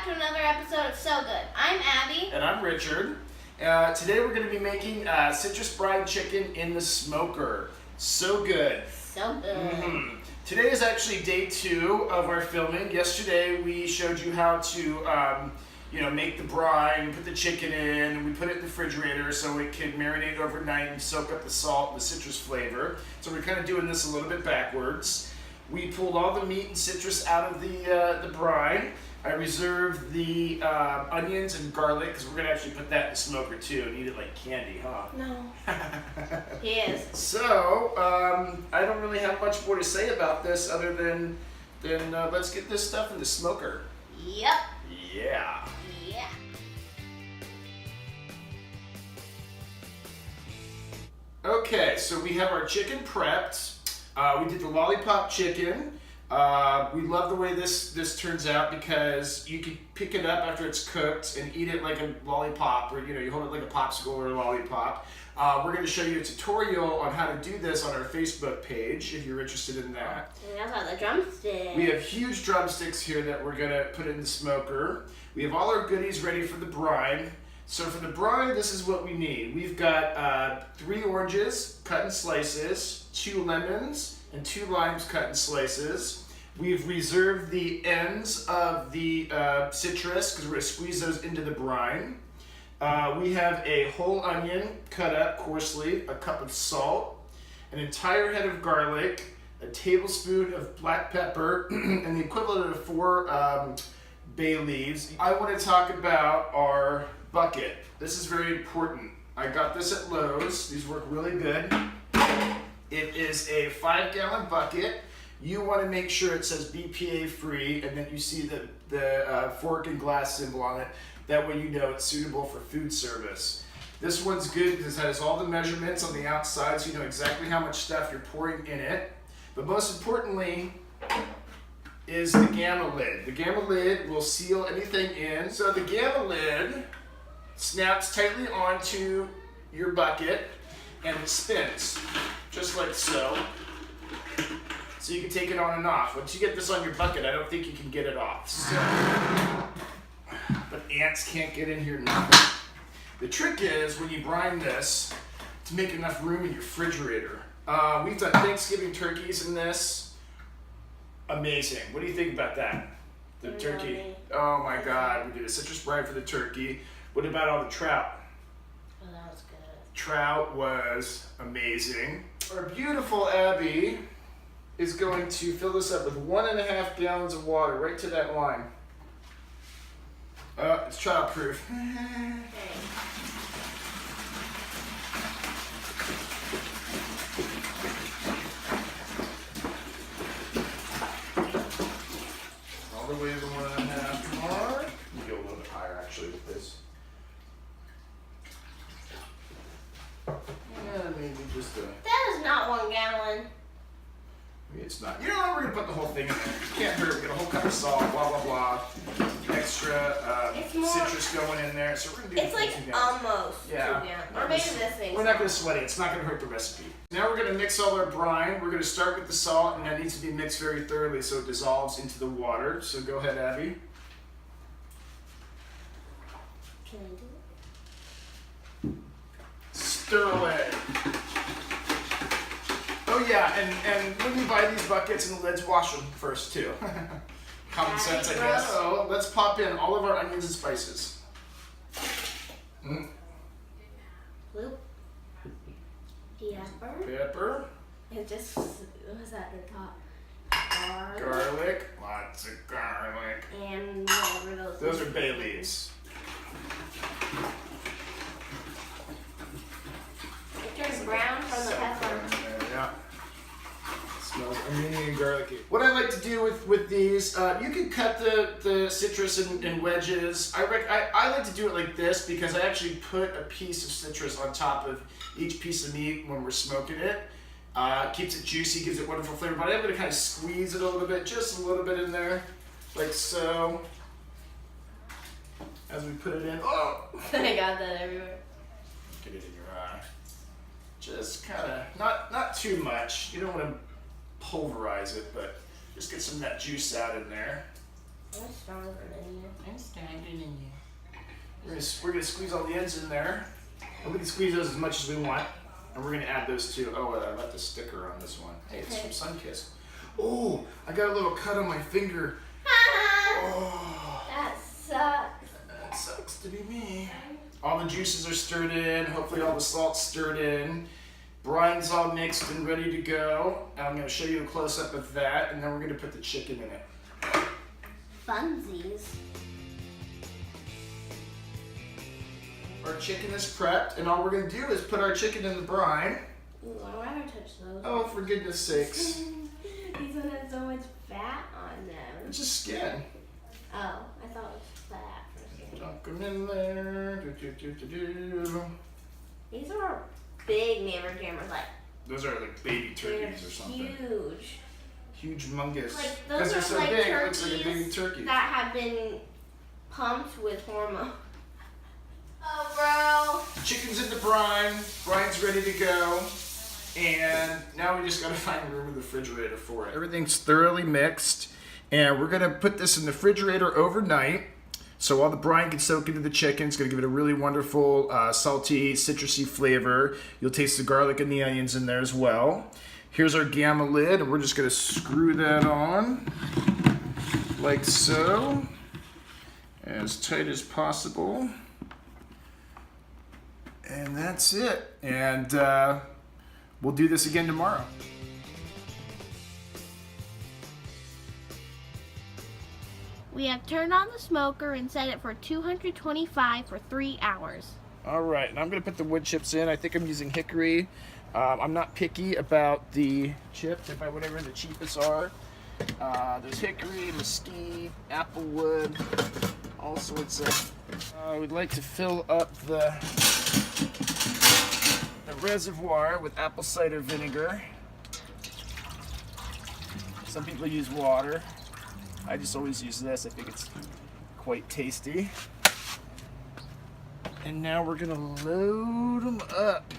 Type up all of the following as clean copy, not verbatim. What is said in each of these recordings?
back to another episode of So Good. I'm Abby. And I'm Richard. Today we're going to be making citrus brine chicken in the smoker. So good. So good. Mm-hmm. Today is actually day 2 of our filming. Yesterday we showed you how to make the brine, put the chicken in, and we put it in the refrigerator so it can marinate overnight and soak up the salt and the citrus flavor. So we're kind of doing this a little bit backwards. We pulled all the meat and citrus out of the brine. I reserved the onions and garlic because we're going to actually put that in the smoker too and eat it like candy, huh? No. He is. So, I don't really have much more to say about this other than let's get this stuff in the smoker. Yep. Yeah. Yeah. Okay, so we have our chicken prepped. We did the Lollypop Chicken. We love the way this turns out because you can pick it up after it's cooked and eat it like a lollipop, or you hold it like a popsicle or a lollipop. We're going to show you a tutorial on how to do this on our Facebook page if you're interested in that. And we also have the drumsticks. We have huge drumsticks here that we're going to put in the smoker. We have all our goodies ready for the brine. So for the brine, this is what we need. We've got 3 oranges cut in slices, 2 lemons, and 2 limes cut in slices. We've reserved the ends of the citrus because we're going to squeeze those into the brine. We have a whole onion cut up coarsely, a cup of salt, an entire head of garlic, a tablespoon of black pepper, and the equivalent of 4 bay leaves. I want to talk about our bucket. This is very important. I got this at Lowe's. These work really good. It is a 5-gallon bucket. You want to make sure it says BPA free and that you see the fork and glass symbol on it. That way you know it's suitable for food service. This one's good because it has all the measurements on the outside so you know exactly how much stuff you're pouring in it. But most importantly is the gamma lid. The gamma lid will seal anything in. So the gamma lid snaps tightly onto your bucket and it spins just like so. So you can take it on and off. Once you get this on your bucket, I don't think you can get it off. So, but ants can't get in here nothing. The trick is when you brine this to make enough room in your refrigerator. We've done Thanksgiving turkeys in this. Amazing. What do you think about that? The turkey. Oh my God. We did a citrus brine for the turkey. What about all the trout? Oh, that was good. Trout was amazing. Our beautiful Abby is going to fill this up with 1.5 gallons of water right to that line. It's child proof. All the way to the 1.5 mark. You go a little bit higher actually with this. And maybe just a... That is not 1 gallon. It's not. You know what? We're going to put the whole thing in there. Can't hurt. We got a whole cup of salt, blah, blah, blah. Extra citrus going in there. So we're going to do it's like almost 2 gallons. Or maybe this thing. We're not going to sweat it. It's not going to hurt the recipe. Now we're going to mix all our brine. We're going to start with the salt, and that needs to be mixed very thoroughly so it dissolves into the water. So go ahead, Abby. Can I do it? Stir away. Oh yeah, and when you buy these buckets and the lids, wash them first too. Common sense, I guess. So let's pop in all of our onions and spices. Blue. Pepper. Pepper. It just was at the top. Garlic. Lots of garlic. And whatever those are bay leaves. It turns brown from the pepper. Yeah. Smells oniony and garlicky. What I like to do with these, you can cut the citrus in wedges. I like to do it like this because I actually put a piece of citrus on top of each piece of meat when we're smoking it. Keeps it juicy, gives it wonderful flavor. But I'm going to kind of squeeze it a little bit, just a little bit in there, like so. As we put it in. Oh! I got that everywhere. Get it in your eye. Just kind of, not too much. You don't want to pulverize it, but just get some of that juice out in there. I'm stronger than you. I'm stronger than you. We're gonna squeeze all the ends in there. And we can squeeze those as much as we want. And we're gonna add those too. Oh, I left a sticker on this one. Hey, it's from Sunkist. Oh, I got a little cut on my finger. Oh, That sucks. that sucks to be me. All the juices are stirred in. Hopefully all the salt's stirred in. Brine's all mixed and ready to go. And I'm gonna show you a close-up of that, and then we're gonna put the chicken in it. Funsies. Our chicken is prepped, and all we're gonna do is put our chicken in the brine. Ooh, why would I touch those? Oh, for goodness sakes. These ones have so much fat on them. It's just skin. Oh, I thought it was fat for a second. Dunk them in there. Do. These are big neighbor cameras, like Those are like baby they're turkeys or something. huge. Huge mungus. Like Because those they're are so like big, it looks like a baby turkeys turkey. that have been pumped with hormone. Oh, bro. Chicken's in the brine. Brine's ready to go. And now we just gotta find room in the refrigerator for it. Everything's thoroughly mixed. And we're gonna put this in the refrigerator overnight. So all the brine can soak into the chicken. It's gonna give it a really wonderful, salty, citrusy flavor. You'll taste the garlic and the onions in there as well. Here's our gamma lid, and we're just gonna screw that on, like so, as tight as possible. And that's it. And we'll do this again tomorrow. We have turned on the smoker and set it for 225 for 3 hours. All right, and I'm gonna put the wood chips in. I think I'm using hickory. I'm not picky about the chips. I buy whatever the cheapest are. There's hickory, mesquite, applewood, all sorts of. We'd like to fill up the reservoir with apple cider vinegar. Some people use water. I just always use this. I think it's quite tasty. And now we're gonna load them up.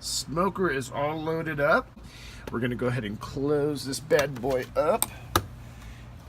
Smoker is all loaded up. We're gonna go ahead and close this bad boy up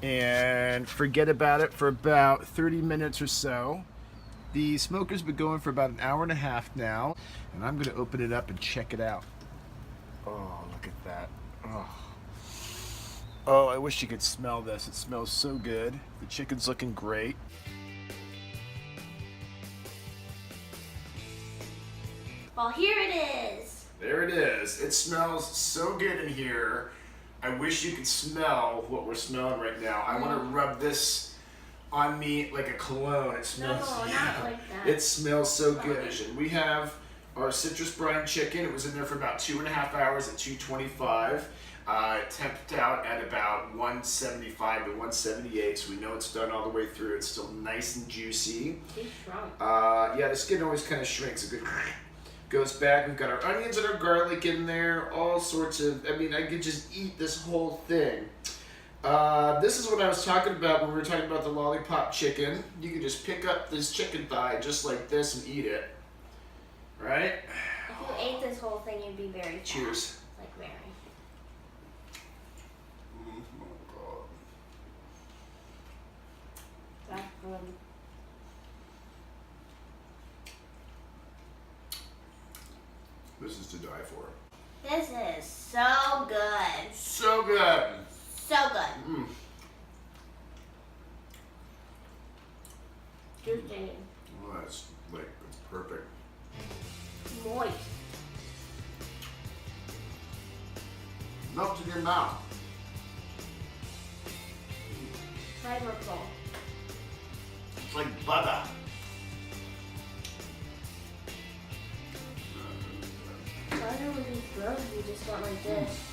and forget about it for about 30 minutes or so. The smoker's been going for about an hour and a half now, and I'm gonna open it up and check it out. Oh, look at that. Oh, I wish you could smell this. It smells so good. The chicken's looking great. Well, here it is. There it is. It smells so good in here. I wish you could smell what we're smelling right now. I want to rub this on me like a cologne. It smells. No, not like that. It smells so good. And we have our citrus brine chicken. It was in there for about 2.5 hours at 225. It temped out at about 175 to 178, so we know it's done all the way through. It's still nice and juicy. It's shrunk. Yeah, the skin always kind of shrinks. A good goes back. We've got our onions and our garlic in there. All sorts of. I mean, I could just eat this whole thing. This is what I was talking about when we were talking about the Lollypop Chicken. You can just pick up this chicken thigh just like this and eat it. Right? If you ate this whole thing, you'd be very fat. Cheers. Like Mary. Oh my God. That's good. This is to die for. This is so good. So good. So good. Mm. Juicy. Well, that's like perfect. Moist. Melt in your mouth. Flavorful. It's like butter. Butter would be gross if you just went like this.